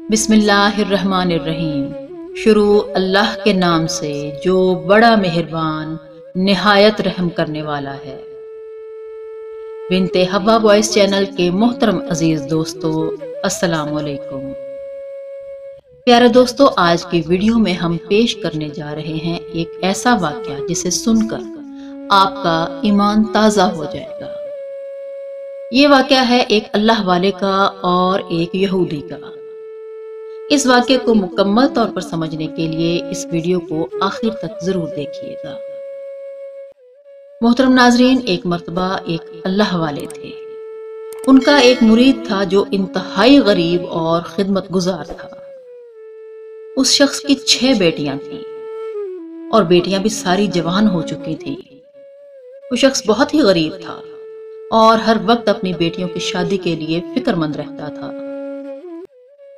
بسم اللہ الرحمن الرحیم۔ شروع اللہ کے نام سے جو بڑا مہربان نہایت رحم کرنے والا ہے۔ بنت حوا وائس چینل کے محترم عزیز دوستو، السلام علیکم۔ پیارے دوستو، آج کی ویڈیو میں ہم پیش کرنے جا رہے ہیں ایک ایسا واقعہ جسے سن کر آپ کا ایمان تازہ ہو جائے گا۔ یہ واقعہ ہے ایک اللہ والے کا اور ایک یہودی کا۔ اس واقعے کو مکمل طور پر سمجھنے کے لیے اس ویڈیو کو آخر تک ضرور دیکھیے گا۔ محترم ناظرین، ایک مرتبہ ایک اللہ والے تھے۔ ان کا ایک مرید تھا جو انتہائی غریب اور خدمت گزار تھا۔ اس شخص کی 6 بیٹیاں تھیں اور بیٹیاں بھی ساری جوان ہو چکی تھیں۔ وہ شخص بہت ہی غریب تھا اور ہر وقت اپنی بیٹیوں کی شادی کے لیے فکر مند رہتا تھا۔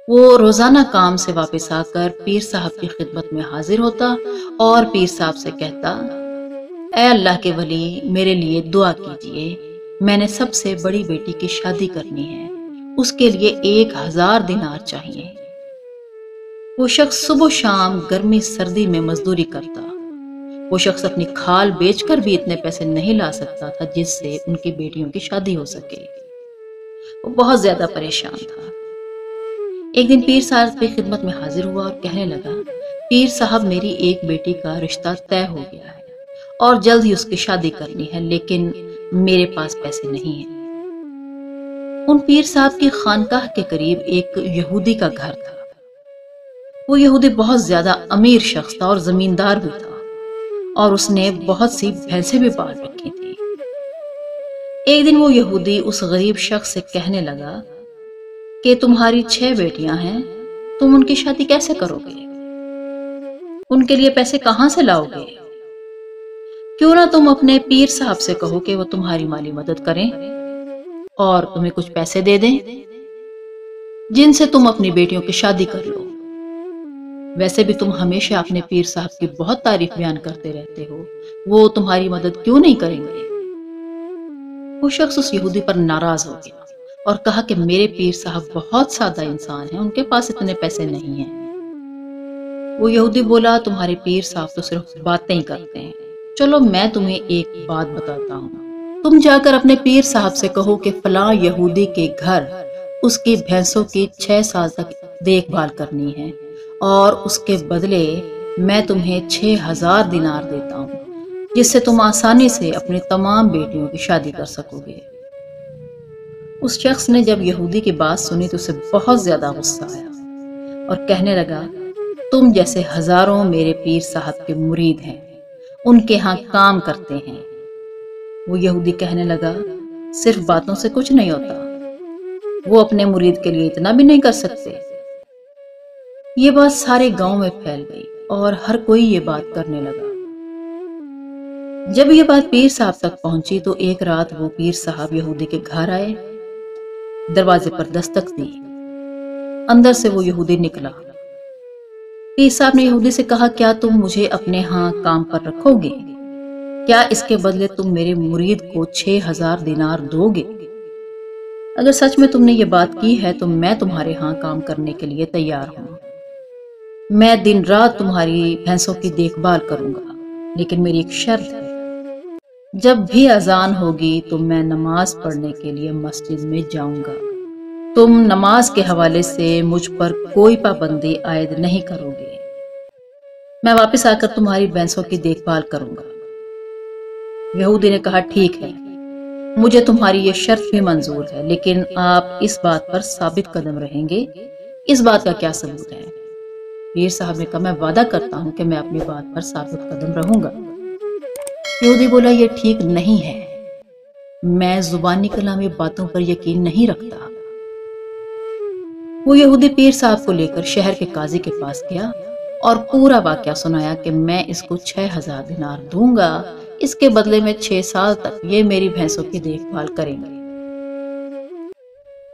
وہ روزانہ کام سے واپس آ کر پیر صاحب کی خدمت میں حاضر ہوتا اور پیر صاحب سے کہتا، اے اللہ کے ولی، میرے لیے دعا کیجئے، میں نے سب سے بڑی بیٹی کی شادی کرنی ہے، اس کے لیے 1000 دینار چاہیے۔ وہ شخص صبح و شام گرمی سردی میں مزدوری کرتا۔ وہ شخص اپنی کھال بیچ کر بھی اتنے پیسے نہیں لا سکتا تھا جس سے ان کی بیٹیوں کی شادی ہو سکے۔ وہ بہت زیادہ پریشان تھا۔ ایک دن پیر صاحب کی خدمت میں حاضر ہوا اور کہنے لگا، پیر صاحب، میری ایک بیٹی کا رشتہ طے ہو گیا ہے اور جلد ہی اس کی شادی کرنی ہے، لیکن میرے پاس پیسے نہیں ہیں۔ ان پیر صاحب کی خانقاہ کے قریب ایک یہودی کا گھر تھا۔ وہ یہودی بہت زیادہ امیر شخص تھا اور زمیندار بھی تھا، اور اس نے بہت سی بھینسیں بھی پال رکھی تھی۔ ایک دن وہ یہودی اس غریب شخص سے کہنے لگا کہ تمہاری 6 بیٹیاں ہیں، تم ان کی شادی کیسے کرو گے؟ ان کے لیے پیسے کہاں سے لاؤ گے؟ کیوں نہ تم اپنے پیر صاحب سے کہو کہ وہ تمہاری مالی مدد کریں اور تمہیں کچھ پیسے دے دیں، جن سے تم اپنی بیٹیوں کی شادی کر لو۔ ویسے بھی تم ہمیشہ اپنے پیر صاحب کی بہت تعریف بیان کرتے رہتے ہو، وہ تمہاری مدد کیوں نہیں کریں گے؟ وہ شخص اس یہودی پر ناراض ہو گیا اور کہا کہ میرے پیر صاحب بہت سادہ انسان ہیں، ان کے پاس اتنے پیسے نہیں ہیں۔ وہ یہودی بولا، تمہارے پیر صاحب تو صرف باتیں ہی کرتے ہیں، چلو میں تمہیں ایک بات بتاتا ہوں۔ تم جا کر اپنے پیر صاحب سے کہو کہ فلاں یہودی کے گھر اس کی بھینسوں کی 6 سال تک دیکھ بھال کرنی ہے اور اس کے بدلے میں تمہیں 6000 دینار دیتا ہوں، جس سے تم آسانی سے اپنی تمام بیٹیوں کی شادی کر سکو گے۔ اس شخص نے جب یہودی کی بات سنی تو اسے بہت زیادہ غصہ آیا اور کہنے لگا، تم جیسے ہزاروں میرے پیر صاحب کے مرید ہیں، ان کے ہاں کام کرتے ہیں۔ وہ یہودی کہنے لگا، صرف باتوں سے کچھ نہیں ہوتا، وہ اپنے مرید کے لیے اتنا بھی نہیں کر سکتے۔ یہ بات سارے گاؤں میں پھیل گئی اور ہر کوئی یہ بات کرنے لگا۔ جب یہ بات پیر صاحب تک پہنچی تو ایک رات وہ پیر صاحب یہودی کے گھر آئے، دروازے پر دستک دی۔ اندر سے وہ یہودی نکلا۔ پیر صاحب نے یہودی سے کہا، کیا تم مجھے اپنے ہاں کام پر رکھو گے؟ کیا اس کے بدلے تم میرے مرید کو 6000 دینار دو گے؟ اگر سچ میں تم نے یہ بات کی ہے تو میں تمہارے ہاں کام کرنے کے لیے تیار ہوں۔ میں دن رات تمہاری بھینسوں کی دیکھ بھال کروں گا، لیکن میری ایک شرط ہے، جب بھی اذان ہوگی تو میں نماز پڑھنے کے لیے مسجد میں جاؤں گا۔ تم نماز کے حوالے سے مجھ پر کوئی پابندی عائد نہیں کرو گے۔ میں واپس آ کر تمہاری بھینسوں کی دیکھ بھال کروں گا۔ یہودی نے کہا، ٹھیک ہے، مجھے تمہاری یہ شرط بھی منظور ہے، لیکن آپ اس بات پر ثابت قدم رہیں گے۔ اس بات کا کیا ثبوت ہے؟ پیر صاحب نے کہا، میں وعدہ کرتا ہوں کہ میں اپنی بات پر ثابت قدم رہوں گا۔ یہودی بولا، یہ ٹھیک نہیں ہے، میں زبانی کلامی باتوں پر یقین نہیں رکھتا۔ وہ یہودی پیر صاحب کو لے کر شہر کے قاضی کے پاس گیا اور پورا واقعہ سنایا کہ میں اس کو 6000 دینار دوں گا، اس کے بدلے میں 6 سال تک یہ میری بھینسوں کی دیکھ بھال کریں گے۔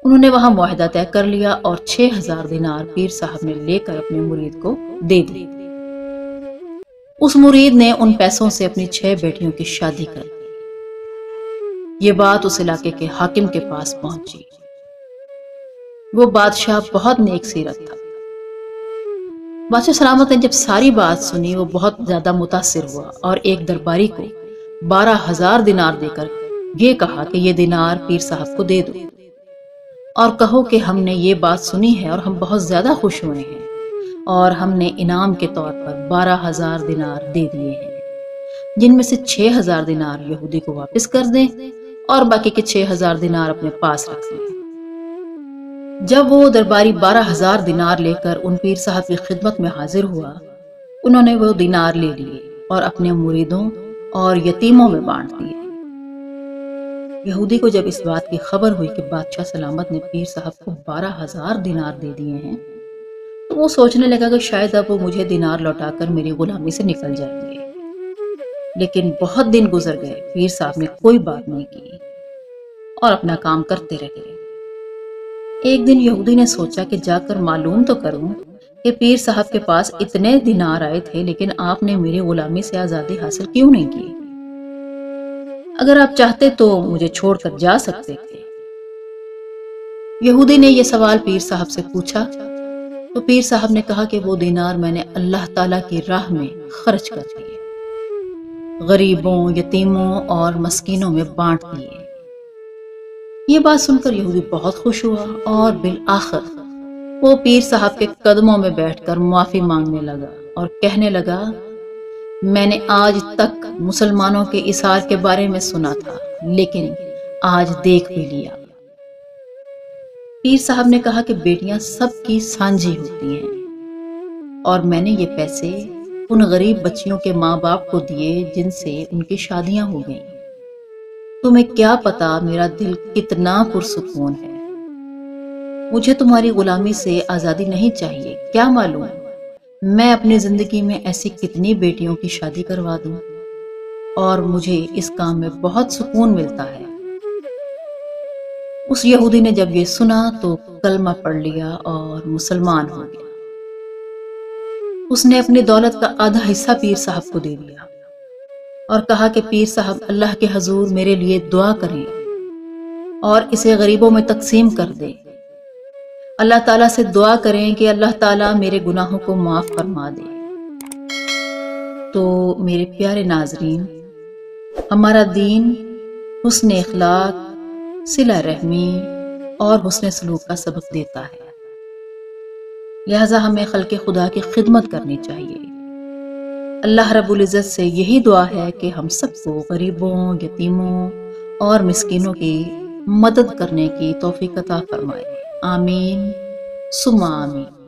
انہوں نے وہاں معاہدہ طے کر لیا اور 6000 دینار پیر صاحب نے لے کر اپنے مرید کو دے دی۔ اس مرید نے ان پیسوں سے اپنی 6 بیٹیوں کی شادی کر دی۔ یہ بات اس علاقے کے حاکم کے پاس پہنچی۔ وہ بادشاہ بہت نیک سیرت تھا بادشاہ سلامت نے جب ساری بات سنی وہ بہت زیادہ متاثر ہوا اور ایک درباری کو 12,000 دینار دے کر یہ کہا کہ یہ دینار پیر صاحب کو دے دو اور کہو کہ ہم نے یہ بات سنی ہے اور ہم بہت زیادہ خوش ہوئے ہیں اور ہم نے انعام کے طور پر 12,000 دینار دے دیے ہیں، جن میں سے 6,000 دینار یہودی کو واپس کر دیں اور باقی کے 6,000 دینار اپنے پاس رکھ لیں۔ جب وہ درباری 12,000 دینار لے کر ان پیر صاحب کی خدمت میں حاضر ہوا، انہوں نے وہ دینار لے لیے اور اپنے مریدوں اور یتیموں میں بانٹ دیے۔ یہودی کو جب اس بات کی خبر ہوئی کہ بادشاہ سلامت نے پیر صاحب کو 12,000 دینار دے دیے ہیں، تو وہ سوچنے لگا کہ شاید اب وہ مجھے دینار لوٹا کر میری غلامی سے نکل جائیں گے۔ لیکن بہت دن گزر گئے، پیر صاحب نے کوئی بات نہیں کی اور اپنا کام کرتے رہے۔ ایک دن یہودی نے سوچا کہ جا کر معلوم تو کروں کہ پیر صاحب کے پاس اتنے دینار آئے تھے لیکن آپ نے میری غلامی سے آزادی حاصل کیوں نہیں کی؟ اگر آپ چاہتے تو مجھے چھوڑ کر جا سکتے تھے۔ یہودی نے یہ سوال پیر صاحب سے پوچھا تو پیر صاحب نے کہا کہ وہ دینار میں نے اللہ تعالیٰ کی راہ میں خرچ کر دیے، غریبوں، یتیموں اور مسکینوں میں بانٹ دیے۔ یہ بات سن کر یہودی بہت خوش ہوا اور بالآخر وہ پیر صاحب کے قدموں میں بیٹھ کر معافی مانگنے لگا اور کہنے لگا، میں نے آج تک مسلمانوں کے اثار کے بارے میں سنا تھا لیکن آج دیکھ بھی لیا۔ پیر صاحب نے کہا کہ بیٹیاں سب کی سانجھی ہوتی ہیں اور میں نے یہ پیسے ان غریب بچیوں کے ماں باپ کو دیے جن سے ان کی شادیاں ہو گئیں۔ تمہیں کیا پتا میرا دل کتنا پرسکون ہے۔ مجھے تمہاری غلامی سے آزادی نہیں چاہیے، کیا معلوم میں اپنی زندگی میں ایسی کتنی بیٹیوں کی شادی کروا دوں، اور مجھے اس کام میں بہت سکون ملتا ہے۔ اس یہودی نے جب یہ سنا تو کلمہ پڑھ لیا اور مسلمان ہو گیا۔ اس نے اپنی دولت کا آدھا حصہ پیر صاحب کو دے دیا اور کہا کہ پیر صاحب اللہ کے حضور میرے لیے دعا کریں اور اسے غریبوں میں تقسیم کر دے۔ اللہ تعالیٰ سے دعا کریں کہ اللہ تعالیٰ میرے گناہوں کو معاف فرما دے۔ تو میرے پیارے ناظرین، ہمارا دین حسن اخلاق، صلہ رحمی اور حسن سلوک کا سبق دیتا ہے، لہذا ہمیں خلق خدا کی خدمت کرنی چاہیے۔ اللہ رب العزت سے یہی دعا ہے کہ ہم سب کو غریبوں، یتیموں اور مسکینوں کی مدد کرنے کی توفیق عطا فرمائے۔ آمین ثم آمین۔